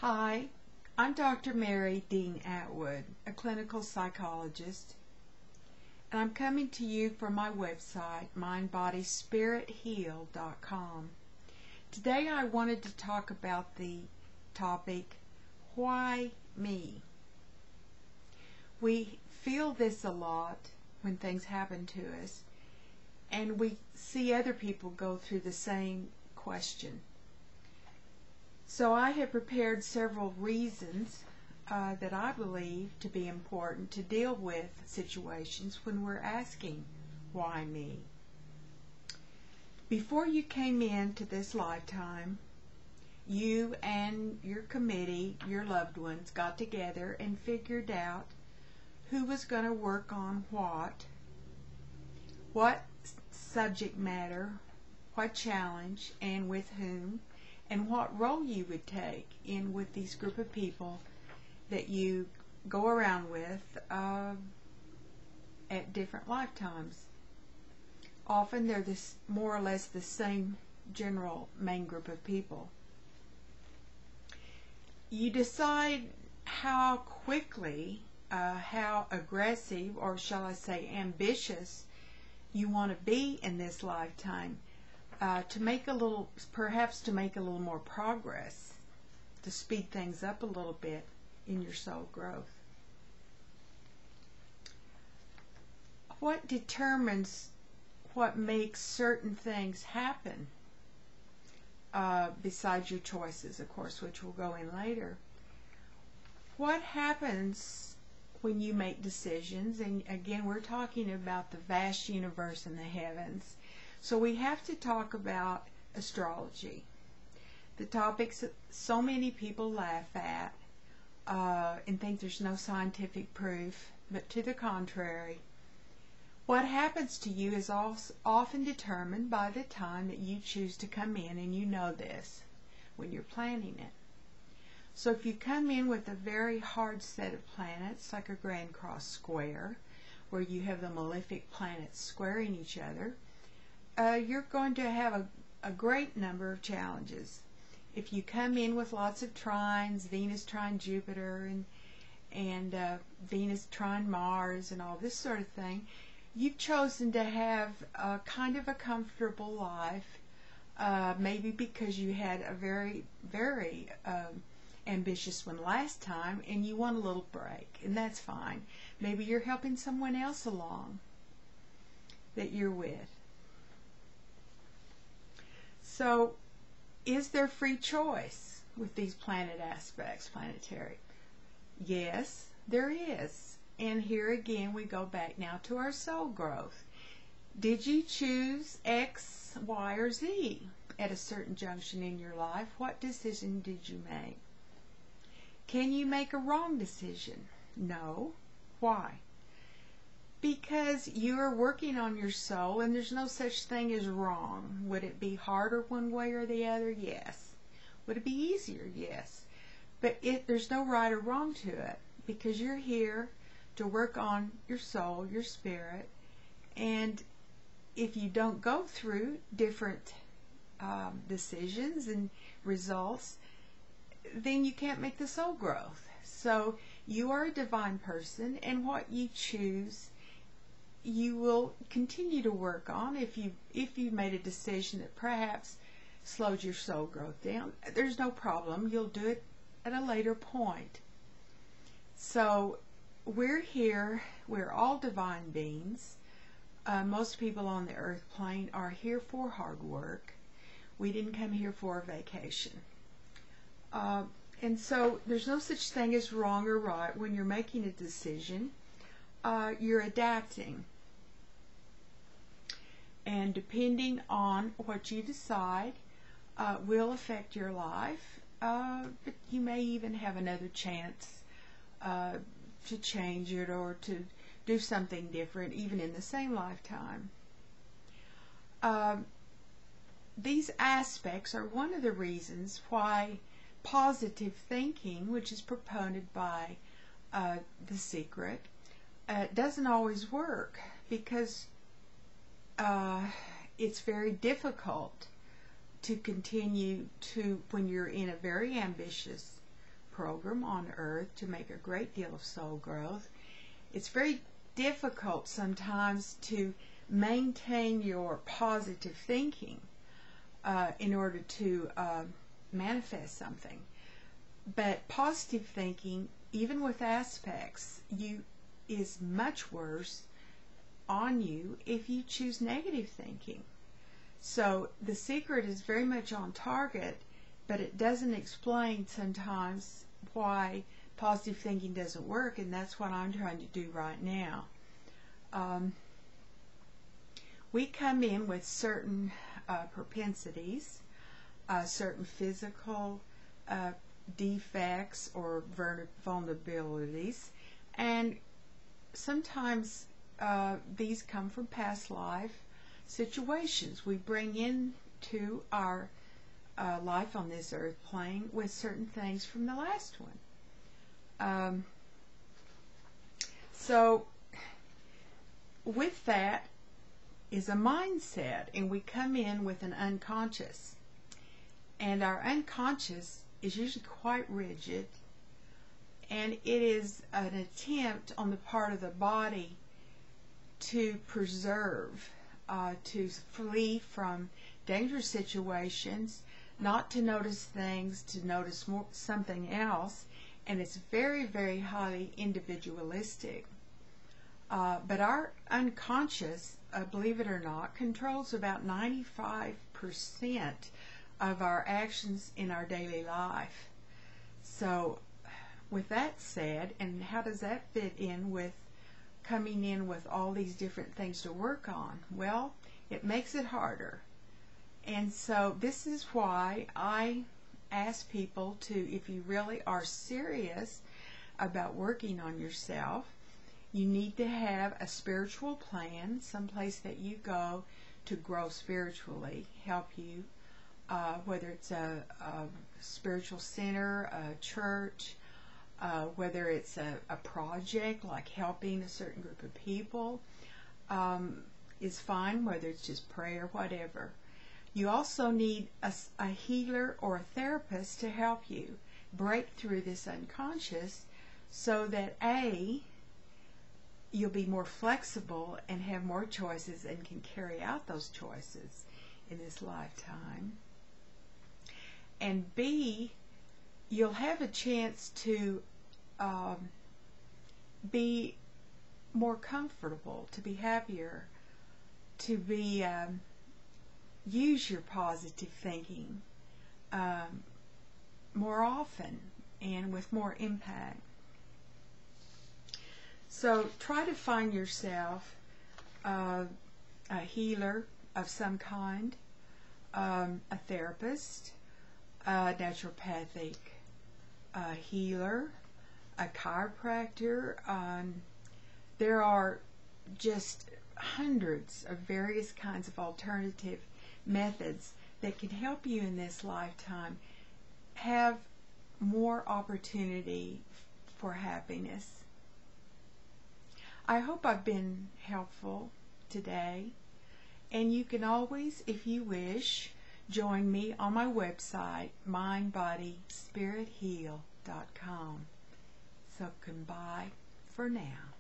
Hi, I'm Dr. Mary Dean Atwood, a clinical psychologist, and I'm coming to you from my website, mindbodyspiриtheal.com. Today I wanted to talk about the topic, why me? We feel this a lot when things happen to us, and we see other people go through the same question. So I have prepared several reasons that I believe to be important to deal with situations when we're asking, why me? Before you came into this lifetime, you and your committee, your loved ones, got together and figured out who was going to work on what subject matter, what challenge, and with whom, and what role you would take in with these group of people that you go around with at different lifetimes. Often they're more or less the same general main group of people. You decide how quickly, how aggressive, or shall I say ambitious, you want to be in this lifetime. Perhaps to make a little more progress, to speed things up a little bit in your soul growth. What determines what makes certain things happen, besides your choices, of course, which we'll go in later? What happens when you make decisions? And again, we're talking about the vast universe and the heavens. So we have to talk about astrology, the topics that so many people laugh at and think there's no scientific proof, but to the contrary. What happens to you is often determined by the time that you choose to come in, and you know this when you're planning it. So if you come in with a very hard set of planets, like a Grand Cross square, where you have the malefic planets squaring each other, you're going to have a great number of challenges. If you come in with lots of trines, Venus trine Jupiter and Venus trine Mars and all this sort of thing, you've chosen to have a kind of a comfortable life, maybe because you had a very, very ambitious one last time and you want a little break, and that's fine. Maybe you're helping someone else along that you're with. So, is there free choice with these planet aspects, planetary? Yes, there is. And here again we go back now to our soul growth. Did you choose X, Y, or Z at a certain junction in your life? What decision did you make? Can you make a wrong decision? No. Why? Because you are working on your soul, and there's no such thing as wrong. Would it be harder one way or the other? Yes. Would it be easier? Yes. But there's no right or wrong to it, because you're here to work on your soul, your spirit, and if you don't go through different decisions and results, then you can't make the soul growth. So you are a divine person, and what you choose you will continue to work on. If you made a decision that perhaps slowed your soul growth down, there's no problem. You'll do it at a later point. So we're here. We're all divine beings. Most people on the earth plane are here for hard work. We didn't come here for a vacation. And so there's no such thing as wrong or right when you're making a decision. You're adapting, and depending on what you decide will affect your life, but you may even have another chance to change it or to do something different even in the same lifetime. These aspects are one of the reasons why positive thinking, which is proponed by The Secret, doesn't always work, because it's very difficult to continue to, when you're in a very ambitious program on earth to make a great deal of soul growth. It's very difficult sometimes to maintain your positive thinking in order to manifest something. But positive thinking, even with aspects, is much worse on you if you choose negative thinking. So the secret is very much on target, but it doesn't explain sometimes why positive thinking doesn't work, and that's what I'm trying to do right now. We come in with certain propensities, certain physical defects or vulnerabilities, and sometimes these come from past life situations we bring into our life on this earth plane with certain things from the last one. So with that is a mindset, and we come in with an unconscious, and our unconscious is usually quite rigid, and it is an attempt on the part of the body to preserve, to flee from dangerous situations, not to notice things, to notice something else, and it's very, very highly individualistic. But our unconscious, believe it or not, controls about 95% of our actions in our daily life. So with that said, and how does that fit in with coming in with all these different things to work on? Well, it makes it harder. And so this is why I ask people to, if you really are serious about working on yourself, you need to have a spiritual plan, someplace that you go to grow spiritually, help you, whether it's a spiritual center, a church, whether it's a project like helping a certain group of people, is fine, whether it's just prayer, whatever. You also need a healer or a therapist to help you break through this unconscious so that you'll be more flexible and have more choices and can carry out those choices in this lifetime. And B, you'll have a chance to be more comfortable, to be happier, to be use your positive thinking more often and with more impact. So try to find yourself a healer of some kind, a therapist, a naturopathic healer, a chiropractor. There are just hundreds of various kinds of alternative methods that can help you in this lifetime have more opportunity for happiness. I hope I've been helpful today, and you can always, if you wish, join me on my website, mindbodyspiritheal.com. So goodbye for now.